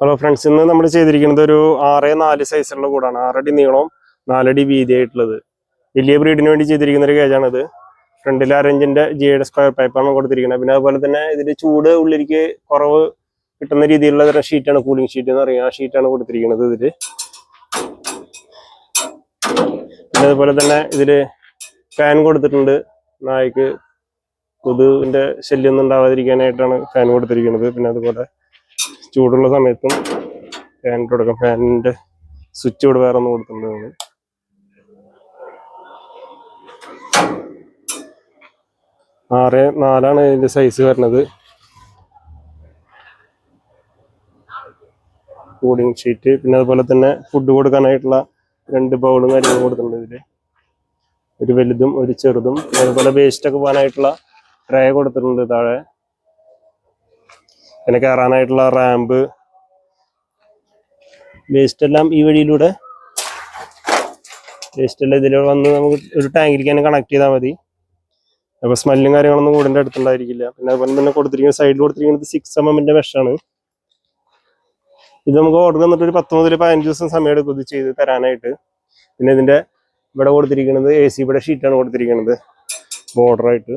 Hello friends, ഇന്ന് നമ്മൾ ചെയ്തിരിക്കുന്നത് ഒരു 6-4 സൈസുള്ള കൂടാണ്. 6 അടി നീളവും 4 അടി വീതിയായിട്ടുള്ളത്. വലിയ ബ്രീഡിന് വേണ്ടി ചെയ്തിരിക്കുന്ന ഒരു കേജാണിത്. ഫ്രണ്ടിൽ 6 ഇഞ്ചിന്റെ ജിയുടെ സ്ക്വയർ പൈപ്പാണ് കൊടുത്തിരിക്കുന്നത്. പിന്നെ അതുപോലെ തന്നെ ഇതിന്റെ ചൂട് ഉള്ളിലേക്ക് കുറവ് കിട്ടുന്ന രീതിയിലുള്ള ഷീറ്റാണ്, കൂളിംഗ് ഷീറ്റ് എന്ന് പറയുന്നത്. ആ ഷീറ്റാണ് കൊടുത്തിരിക്കുന്നത് ഇതില്. പിന്നെ അതുപോലെ തന്നെ ഇതില് ഫാൻ കൊടുത്തിട്ടുണ്ട്. നായ്ക്ക് കൊതുവിന്റെ ശല്യമൊന്നും ഉണ്ടാവാതിരിക്കാനായിട്ടാണ് ഫാൻ കൊടുത്തിരിക്കുന്നത്. പിന്നെ അതുപോലെ ചൂടുള്ള സമയത്തും ഫാൻ കൊടുക്കാം. ഫാനിന്റെ സ്വിച്ച് ഇവിടെ വേറെ ഒന്ന് കൊടുത്തിട്ടുണ്ട്. 6-4 ഇതിന്റെ സൈസ് വരുന്നത്. കൂളിംഗ് ഷീറ്റ്, പിന്നെ അതുപോലെ തന്നെ ഫുഡ് കൊടുക്കാനായിട്ടുള്ള 2 ബൗളും കാര്യങ്ങളും കൊടുത്തിട്ടുണ്ട് ഇതില്. ഒരു വലുതും ഒരു ചെറുതും. അതുപോലെ വേസ്റ്റ് ഒക്കെ പോകാനായിട്ടുള്ള ട്രേ കൊടുത്തിട്ടുണ്ട് താഴെ. പിന്നെ കയറാനായിട്ടുള്ള റാമ്പ്. വേസ്റ്റ് എല്ലാം ഈ വഴിയിലൂടെ, വേസ്റ്റ് എല്ലാം ഇതിലൂടെ വന്ന് നമുക്ക് ഒരു ടാങ്കിലേക്ക് തന്നെ കണക്ട് ചെയ്താൽ മതി. അപ്പൊ സ്മെല്ലും കാര്യങ്ങളൊന്നും കൂടിന്റെ അടുത്തുണ്ടായിരിക്കില്ല. പിന്നെ അതുപോലെ തന്നെ കൊടുത്തിരിക്കുന്ന സൈഡിൽ കൊടുത്തിരിക്കുന്നത് 6 mm മെഷാണ്. ഇത് നമുക്ക് ഓർഡർ തന്നിട്ട് ഒരു 10 മുതൽ 15 ദിവസം സമയം എടുക്കും ഇത് ചെയ്ത് തരാനായിട്ട്. പിന്നെ ഇതിന്റെ ഇവിടെ കൊടുത്തിരിക്കുന്നത് ACB യുടെ ഷീറ്റാണ് കൊടുത്തിരിക്കുന്നത് ബോർഡറായിട്ട്.